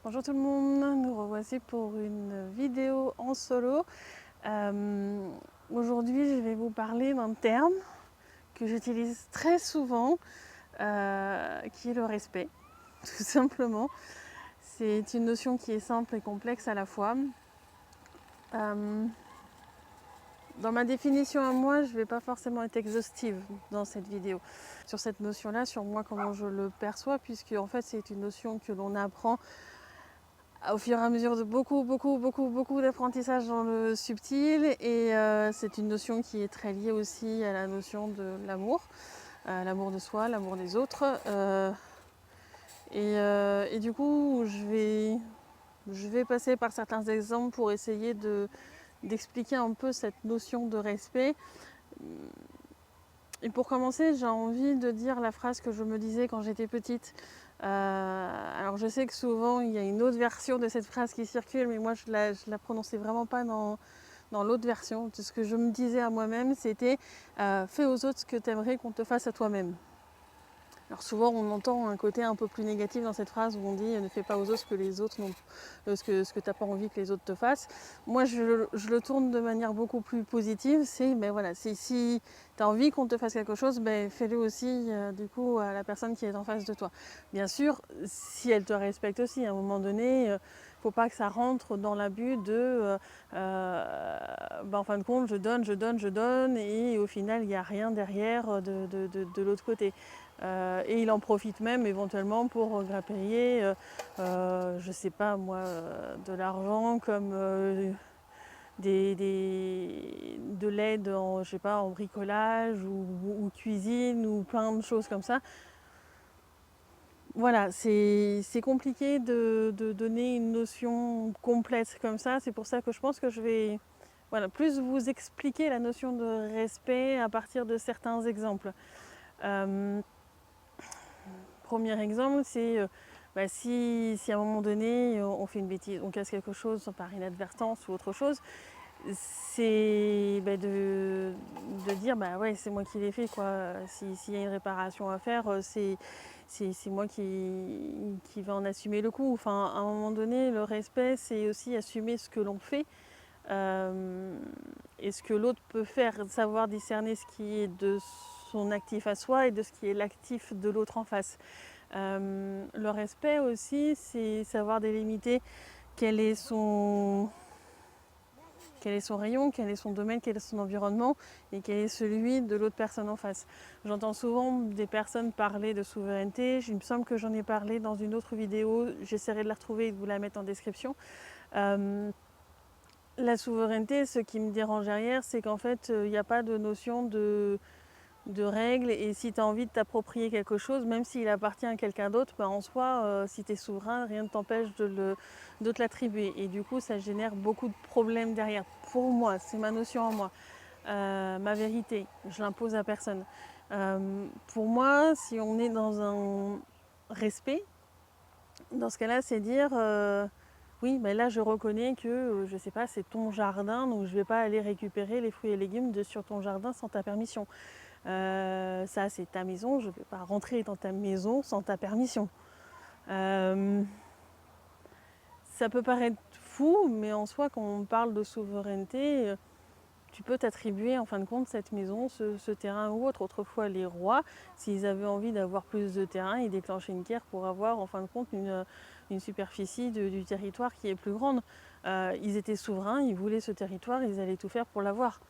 Bonjour tout le monde, nous revoici pour une vidéo en solo. Aujourd'hui je vais vous parler d'un terme que j'utilise très souvent, qui est le respect, tout simplement. C'est une notion qui est simple et complexe à la fois. Dans ma définition à moi, je ne vais pas forcément être exhaustive dans cette vidéo sur cette notion-là, sur moi comment je le perçois, puisque en fait c'est une notion que l'on apprend au fur et à mesure de beaucoup d'apprentissage dans le subtil, et c'est une notion qui est très liée aussi à la notion de l'amour, l'amour de soi, l'amour des autres, et du coup je vais passer par certains exemples pour essayer d'expliquer un peu cette notion de respect. Et pour commencer, j'ai envie de dire la phrase que je me disais quand j'étais petite. Alors je sais que souvent il y a une autre version de cette phrase qui circule, mais moi je la prononçais vraiment pas dans l'autre version. Ce que je me disais à moi-même, c'était fais aux autres ce que tu aimerais qu'on te fasse à toi-même. Alors souvent on entend un côté un peu plus négatif dans cette phrase où on dit ne fais pas aux autres ce que les autres n'ont, ce que tu n'as pas envie que les autres te fassent. Moi je le tourne de manière beaucoup plus positive, c'est ben voilà, si tu as envie qu'on te fasse quelque chose, ben fais-le aussi du coup à la personne qui est en face de toi. Bien sûr, si elle te respecte aussi, à un moment donné, faut pas que ça rentre dans l'abus de en fin de compte je donne et au final il n'y a rien derrière de l'autre côté. Et il en profite même éventuellement pour grappiller, je sais pas moi, de l'argent comme de l'aide en, je sais pas, en bricolage ou cuisine ou plein de choses comme ça. Voilà, c'est compliqué de donner une notion complète comme ça. C'est pour ça que je pense que je vais plus vous expliquer la notion de respect à partir de certains exemples. Premier exemple, c'est si à un moment donné on fait une bêtise, on casse quelque chose par inadvertance ou autre chose, c'est de dire ouais c'est moi qui l'ai fait quoi. S'il y a une réparation à faire, c'est moi qui vais en assumer le coup. Enfin, à un moment donné, le respect, c'est aussi assumer ce que l'on fait et ce que l'autre peut faire, savoir discerner ce qui est de son actif à soi et de ce qui est l'actif de l'autre en face. Le respect aussi, c'est savoir délimiter quel est son rayon, quel est son domaine, quel est son environnement et quel est celui de l'autre personne en face. J'entends souvent des personnes parler de souveraineté. Il me semble que j'en ai parlé dans une autre vidéo. J'essaierai de la retrouver et de vous la mettre en description. La souveraineté, ce qui me dérange derrière, c'est qu'en fait, il n'y a pas de notion de règles, et si tu as envie de t'approprier quelque chose, même s'il appartient à quelqu'un d'autre, en soi, si tu es souverain, rien ne t'empêche de te l'attribuer. Et du coup, ça génère beaucoup de problèmes derrière. Pour moi, c'est ma notion en moi. Ma vérité, je l'impose à personne. Pour moi, si on est dans un respect, dans ce cas-là, c'est dire oui, mais là je reconnais que je sais pas, c'est ton jardin, donc je vais pas aller récupérer les fruits et légumes sur ton jardin sans ta permission. Ça c'est ta maison, je ne vais pas rentrer dans ta maison sans ta permission. Ça peut paraître fou, mais en soi quand on parle de souveraineté, tu peux t'attribuer en fin de compte cette maison, ce terrain ou autre. Autrefois les rois, s'ils avaient envie d'avoir plus de terrain, ils déclenchaient une guerre pour avoir en fin de compte une superficie du territoire qui est plus grande. Ils étaient souverains, ils voulaient ce territoire, ils allaient tout faire pour l'avoir.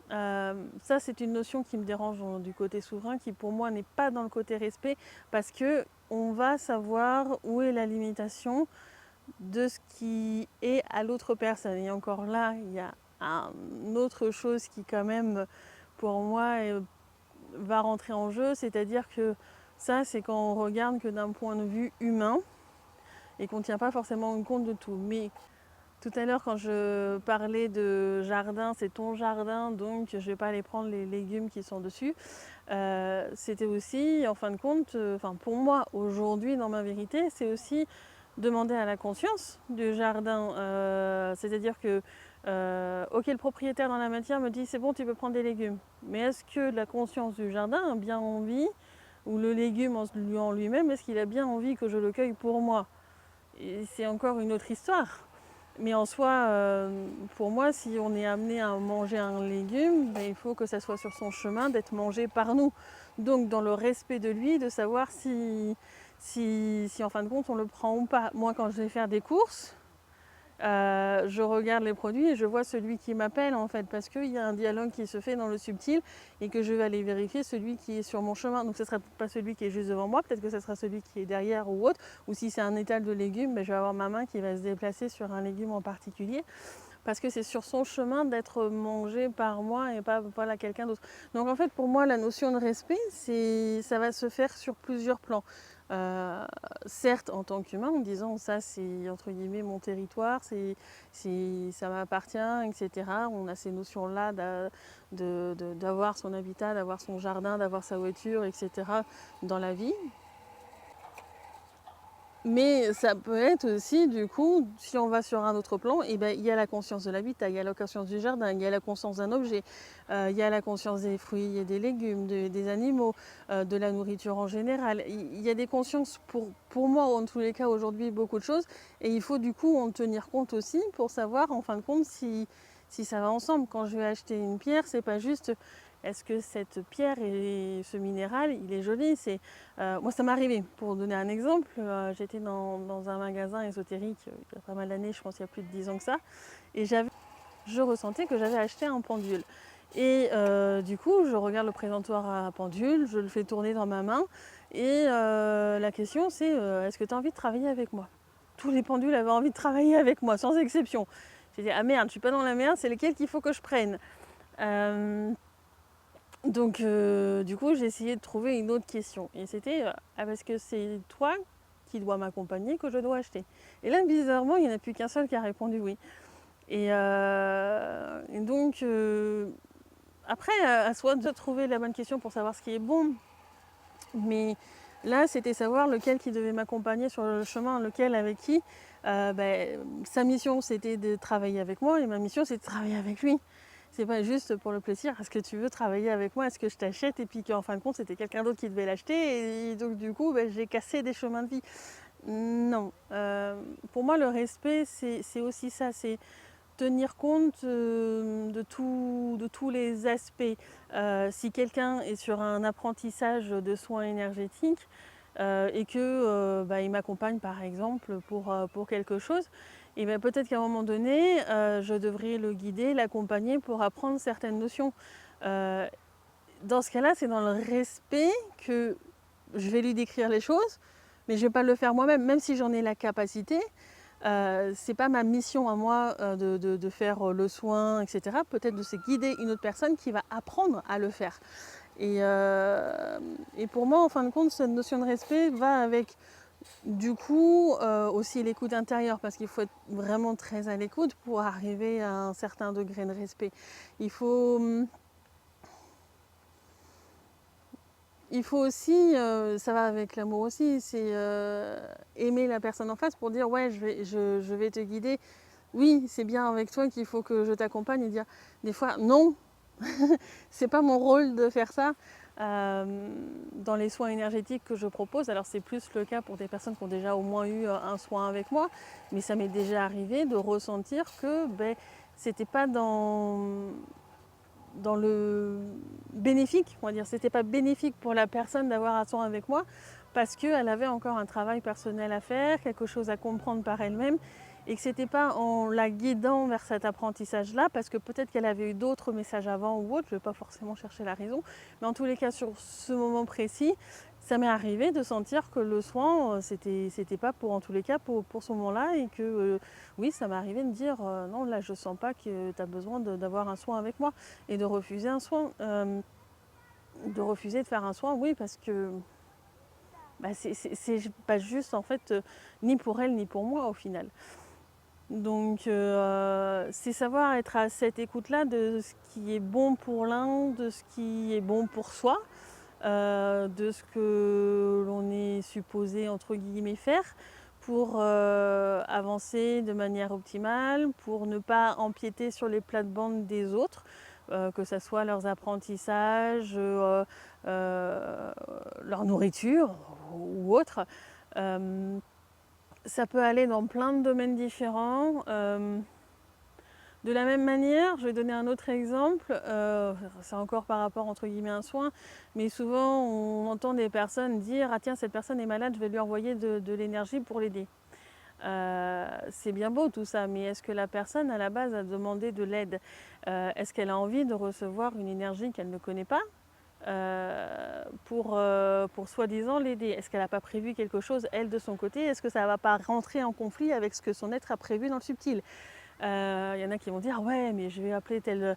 Ça c'est une notion qui me dérange du côté souverain, qui pour moi n'est pas dans le côté respect, parce que on va savoir où est la limitation de ce qui est à l'autre personne. Et encore là, il y a une autre chose qui quand même pour moi va rentrer en jeu, c'est-à-dire que ça c'est quand on regarde que d'un point de vue humain et qu'on ne tient pas forcément compte de tout. Mais tout à l'heure, quand je parlais de jardin, c'est ton jardin, donc je ne vais pas aller prendre les légumes qui sont dessus. C'était aussi, en fin de compte, pour moi, aujourd'hui, dans ma vérité, c'est aussi demander à la conscience du jardin. C'est-à-dire que, ok, le propriétaire dans la matière me dit c'est bon, tu peux prendre des légumes. Mais est-ce que la conscience du jardin a bien envie, ou le légume en lui-même, est-ce qu'il a bien envie que je le cueille pour moi ? c'est encore une autre histoire. Mais en soi, pour moi, si on est amené à manger un légume, il faut que ça soit sur son chemin d'être mangé par nous. Donc dans le respect de lui, de savoir si en fin de compte on le prend ou pas. Moi, quand je vais faire des courses, je regarde les produits et je vois celui qui m'appelle en fait, parce qu'il y a un dialogue qui se fait dans le subtil et que je vais aller vérifier celui qui est sur mon chemin. Donc ce ne sera pas celui qui est juste devant moi, peut-être que ce sera celui qui est derrière ou autre. Ou si c'est un étal de légumes, je vais avoir ma main qui va se déplacer sur un légume en particulier, parce que c'est sur son chemin d'être mangé par moi et pas voilà, quelqu'un d'autre. Donc en fait, pour moi, la notion de respect, ça va se faire sur plusieurs plans. Certes, en tant qu'humain, en disant ça, c'est entre guillemets mon territoire, ça m'appartient, etc. On a ces notions-là d'avoir son habitat, d'avoir son jardin, d'avoir sa voiture, etc. dans la vie. Mais ça peut être aussi, du coup, si on va sur un autre plan, il y a la conscience de l'habitat, il y a la conscience du jardin, il y a la conscience d'un objet, il y a la conscience des fruits et des légumes, des animaux, de la nourriture en général. Il y a des consciences pour moi, en tous les cas, aujourd'hui, beaucoup de choses. Et il faut du coup en tenir compte aussi pour savoir, en fin de compte, si ça va ensemble. Quand je vais acheter une pierre, c'est pas juste... Est-ce que cette pierre et ce minéral, il est joli? Moi, ça m'est arrivé. Pour donner un exemple, j'étais dans un magasin ésotérique il y a pas mal d'années, je pense qu'il y a plus de 10 ans que ça, et je ressentais que j'avais acheté un pendule. Et du coup, je regarde le présentoir à pendule, je le fais tourner dans ma main, et la question c'est est-ce que tu as envie de travailler avec moi? Tous les pendules avaient envie de travailler avec moi, sans exception. J'ai dit ah merde, je suis pas dans la merde, c'est lesquels qu'il faut que je prenne. Donc, du coup, j'ai essayé de trouver une autre question. Et c'était parce que c'est toi qui dois m'accompagner que je dois acheter. Et là, bizarrement, il n'y en a plus qu'un seul qui a répondu oui. Et donc, après, à soi de trouver la bonne question pour savoir ce qui est bon. Mais là, c'était savoir lequel qui devait m'accompagner sur le chemin, lequel avec qui. Sa mission, c'était de travailler avec moi et ma mission, c'est de travailler avec lui. C'est pas juste pour le plaisir, est-ce que tu veux travailler avec moi, est-ce que je t'achète, et puis qu'en fin de compte c'était quelqu'un d'autre qui devait l'acheter, et donc du coup j'ai cassé des chemins de vie. Non, pour moi le respect c'est aussi ça, c'est tenir compte de tous les aspects. Si quelqu'un est sur un apprentissage de soins énergétiques et que il m'accompagne par exemple pour quelque chose, et peut-être qu'à un moment donné, je devrais le guider, l'accompagner pour apprendre certaines notions. Dans ce cas-là, c'est dans le respect que je vais lui décrire les choses, mais je ne vais pas le faire moi-même, même si j'en ai la capacité. C'est pas ma mission à moi de faire le soin, etc. Peut-être de se guider une autre personne qui va apprendre à le faire. Et pour moi, en fin de compte, cette notion de respect va avec du coup aussi l'écoute intérieure, parce qu'il faut être vraiment très à l'écoute pour arriver à un certain degré de respect. Il faut aussi, ça va avec l'amour aussi, c'est aimer la personne en face pour dire ouais je vais te guider. Oui, c'est bien avec toi qu'il faut que je t'accompagne, et dire des fois non, c'est pas mon rôle de faire ça. Dans les soins énergétiques que je propose, alors c'est plus le cas pour des personnes qui ont déjà au moins eu un soin avec moi, mais ça m'est déjà arrivé de ressentir que c'était pas dans le bénéfique, on va dire, c'était pas bénéfique pour la personne d'avoir un soin avec moi, parce qu'elle avait encore un travail personnel à faire, quelque chose à comprendre par elle-même, et que c'était pas en la guidant vers cet apprentissage-là, parce que peut-être qu'elle avait eu d'autres messages avant ou autre, je ne vais pas forcément chercher la raison, mais en tous les cas sur ce moment précis, ça m'est arrivé de sentir que le soin, c'était pas pour, en tous les cas, pour ce moment-là, et que oui, ça m'est arrivé de dire non, là je sens pas que tu as besoin d'avoir un soin avec moi, et de refuser un soin, de refuser de faire un soin, oui, parce que c'est pas juste en fait, ni pour elle ni pour moi au final. Donc c'est savoir être à cette écoute-là de ce qui est bon pour l'un, de ce qui est bon pour soi, de ce que l'on est supposé entre guillemets faire pour avancer de manière optimale, pour ne pas empiéter sur les plates-bandes des autres, que ce soit leurs apprentissages, leur nourriture ou autre. ça peut aller dans plein de domaines différents. De la même manière, je vais donner un autre exemple, c'est encore par rapport entre guillemets à un soin, mais souvent on entend des personnes dire: ah tiens, cette personne est malade, je vais lui envoyer de l'énergie pour l'aider. C'est bien beau tout ça, mais est-ce que la personne à la base a demandé de l'aide? Est-ce qu'elle a envie de recevoir une énergie qu'elle ne connaît pas pour soi-disant l'aider? Est-ce qu'elle n'a pas prévu quelque chose, elle, de son côté? Est-ce que ça ne va pas rentrer en conflit avec ce que son être a prévu dans le subtil? Il y en a qui vont dire: ouais, mais je vais appeler telle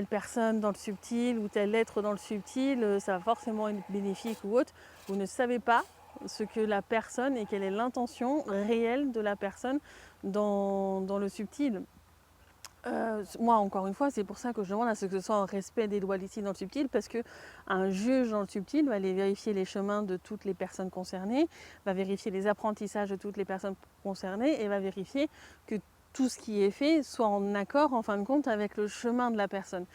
personne dans le subtil ou tel être dans le subtil, ça va forcément être bénéfique ou autre. Vous ne savez pas ce que la personne et quelle est l'intention réelle de la personne dans le subtil. Moi, encore une fois, c'est pour ça que je demande à ce que ce soit un respect des dualités dans le subtil, parce qu'un juge dans le subtil va aller vérifier les chemins de toutes les personnes concernées, va vérifier les apprentissages de toutes les personnes concernées et va vérifier que tout ce qui est fait soit en accord, en fin de compte, avec le chemin de la personne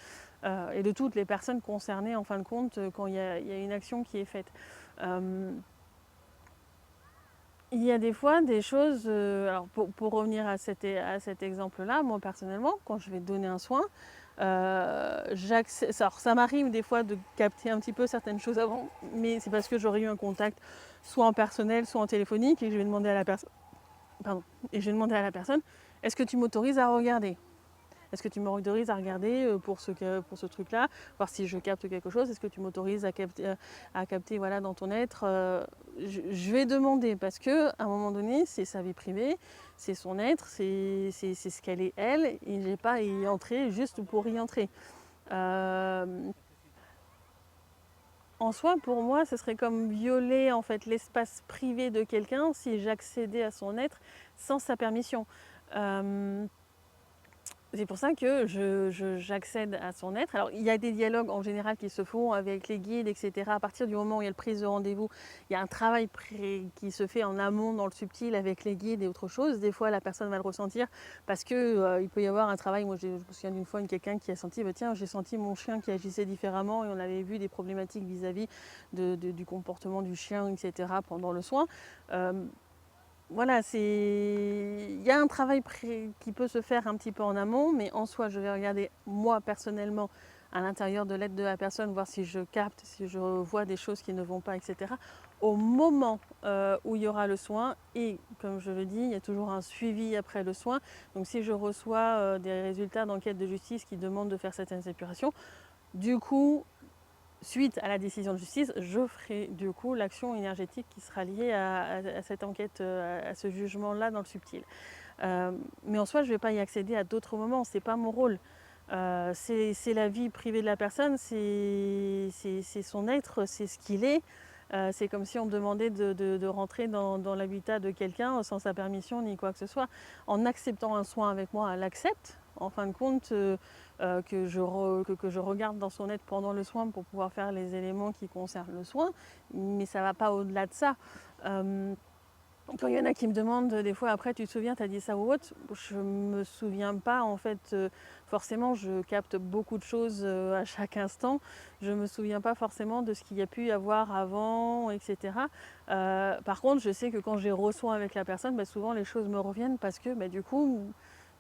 et de toutes les personnes concernées, en fin de compte, quand il y a une action qui est faite. Il y a des fois des choses, alors pour revenir à cet exemple-là, moi personnellement, quand je vais donner un soin, alors ça m'arrive des fois de capter un petit peu certaines choses avant, mais c'est parce que j'aurais eu un contact soit en personnel, soit en téléphonique, et je vais demander à la personne, est-ce que tu m'autorises à regarder? Est-ce que tu m'autorises à regarder pour ce truc-là, voir si je capte quelque chose? Est-ce que tu m'autorises à capter voilà, dans ton être? Je vais demander parce qu'à un moment donné, c'est sa vie privée, c'est son être, c'est ce qu'elle est elle, et je n'ai pas à y entrer juste pour y entrer. En soi, pour moi, ce serait comme violer en fait l'espace privé de quelqu'un si j'accédais à son être sans sa permission. C'est pour ça que j'accède à son être. Alors, il y a des dialogues en général qui se font avec les guides, etc. À partir du moment où il y a le prise de rendez-vous, il y a un travail qui se fait en amont dans le subtil avec les guides et autre chose. Des fois, la personne va le ressentir parce que il peut y avoir un travail. Moi, je me souviens d'une fois quelqu'un qui a senti, bah, tiens, j'ai senti mon chien qui agissait différemment et on avait vu des problématiques vis-à-vis du comportement du chien, etc. pendant le soin. Voilà, il y a un travail qui peut se faire un petit peu en amont, mais en soi, je vais regarder moi personnellement à l'intérieur de l'être de la personne, voir si je capte, si je vois des choses qui ne vont pas, etc. Au moment où il y aura le soin, et comme je le dis, il y a toujours un suivi après le soin. Donc si je reçois des résultats d'enquête de justice qui demandent de faire certaines épurations, du coup, suite à la décision de justice, je ferai du coup l'action énergétique qui sera liée à cette enquête, à ce jugement-là dans le subtil. Mais en soi, je ne vais pas y accéder à d'autres moments, ce n'est pas mon rôle. C'est la vie privée de la personne, c'est son être, c'est ce qu'il est. C'est comme si on me demandait de rentrer dans l'habitat de quelqu'un sans sa permission ni quoi que ce soit. En acceptant un soin avec moi, elle accepte. En fin de compte, que je regarde dans son être pendant le soin pour pouvoir faire les éléments qui concernent le soin, mais ça ne va pas au-delà de ça. Quand il y en a qui me demandent des fois après, tu te souviens, tu as dit ça ou autre, je ne me souviens pas en fait. Forcément, je capte beaucoup de choses à chaque instant. Je ne me souviens pas forcément de ce qu'il y a pu y avoir avant, etc. Par contre, je sais que quand j'ai reçois avec la personne, souvent les choses me reviennent parce que du coup,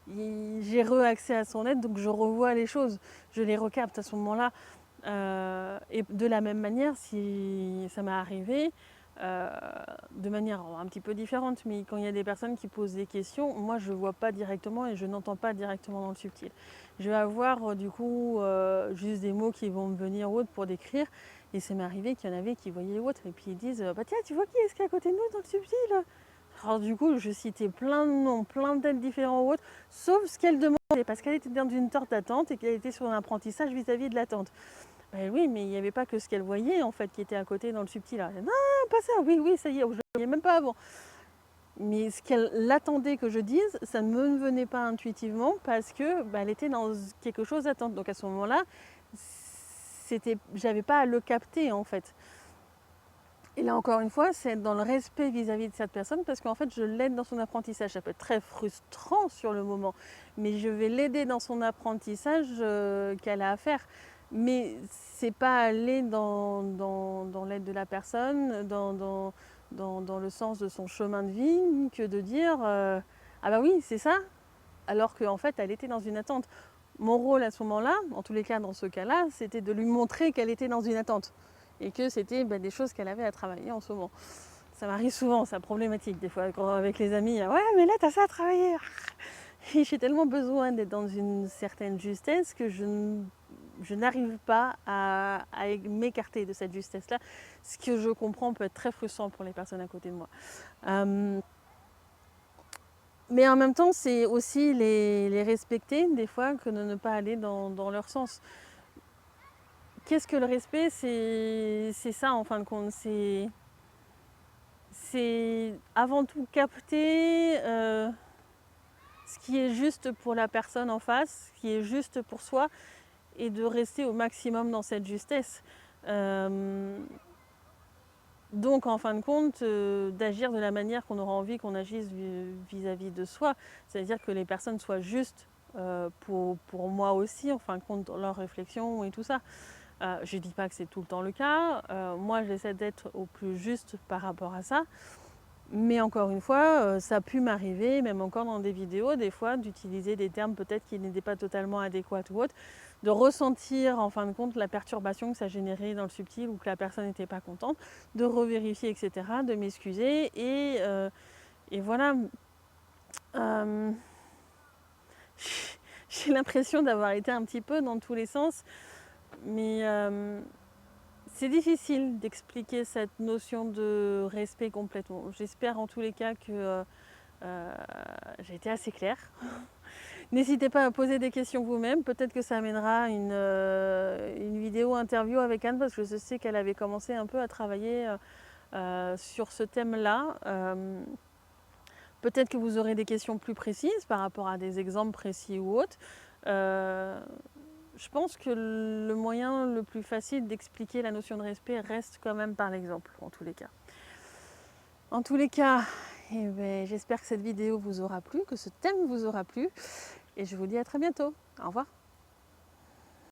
j'ai re-accès à son aide, donc je revois les choses, je les recapte à ce moment-là. Et de la même manière, si ça m'est arrivé, de manière un petit peu différente, mais quand il y a des personnes qui posent des questions, moi je ne vois pas directement et je n'entends pas directement dans le subtil. Je vais avoir du coup juste des mots qui vont me venir autres pour décrire, et ça m'est arrivé qu'il y en avait qui voyaient autre et puis ils disent bah tiens, tu vois qui est-ce qui est à côté de nous dans le subtil? Alors du coup, je citais plein de noms, plein d'aides différents ou autres, sauf ce qu'elle demandait, parce qu'elle était dans une sorte d'attente et qu'elle était sur un apprentissage vis-à-vis de l'attente. Ben oui, mais il n'y avait pas que ce qu'elle voyait, en fait, qui était à côté dans le subtil. Non, pas ça, oui, ça y est, je ne voyais même pas avant. Mais ce qu'elle attendait que je dise, ça ne me venait pas intuitivement, parce que elle était dans quelque chose d'attente. Donc à ce moment-là, j'avais pas à le capter, en fait. Et là, encore une fois, c'est dans le respect vis-à-vis de cette personne, parce qu'en fait, je l'aide dans son apprentissage. Ça peut être très frustrant sur le moment, mais je vais l'aider dans son apprentissage qu'elle a à faire. Mais c'est pas aller dans l'aide de la personne, dans le sens de son chemin de vie que de dire ah bah oui, c'est ça, alors qu'en fait, elle était dans une attente. Mon rôle à ce moment-là, en tous les cas dans ce cas-là, c'était de lui montrer qu'elle était dans une attente et que c'était des choses qu'elle avait à travailler en ce moment. Ça m'arrive souvent, ça problématique des fois avec les amis. Ouais, mais là, t'as ça à travailler. Et j'ai tellement besoin d'être dans une certaine justesse que je n'arrive pas à m'écarter de cette justesse-là. Ce que je comprends peut être très frustrant pour les personnes à côté de moi. Mais en même temps, c'est aussi les respecter des fois que de ne pas aller dans leur sens. Qu'est-ce que le respect? C'est ça en fin de compte. C'est avant tout capter ce qui est juste pour la personne en face, ce qui est juste pour soi, et de rester au maximum dans cette justesse. Donc en fin de compte, d'agir de la manière qu'on aura envie qu'on agisse vis-à-vis de soi. C'est-à-dire que les personnes soient justes pour moi aussi, en fin de compte, dans leurs réflexions et tout ça. Je ne dis pas que c'est tout le temps le cas. Moi, j'essaie d'être au plus juste par rapport à ça. Mais encore une fois, ça a pu m'arriver, même encore dans des vidéos, des fois, d'utiliser des termes peut-être qui n'étaient pas totalement adéquats ou autres, de ressentir en fin de compte la perturbation que ça générait dans le subtil ou que la personne n'était pas contente, de revérifier, etc., de m'excuser. Et voilà. J'ai l'impression d'avoir été un petit peu dans tous les sens, mais c'est difficile d'expliquer cette notion de respect complètement. J'espère en tous les cas que j'ai été assez claire. N'hésitez pas à poser des questions vous-même. Peut-être que ça amènera une vidéo interview avec Anne, parce que je sais qu'elle avait commencé un peu à travailler sur ce thème-là. Peut-être que vous aurez des questions plus précises par rapport à des exemples précis ou autres. Je pense que le moyen le plus facile d'expliquer la notion de respect reste quand même par l'exemple, en tous les cas. En tous les cas, j'espère que cette vidéo vous aura plu, que ce thème vous aura plu. Et je vous dis à très bientôt. Au revoir.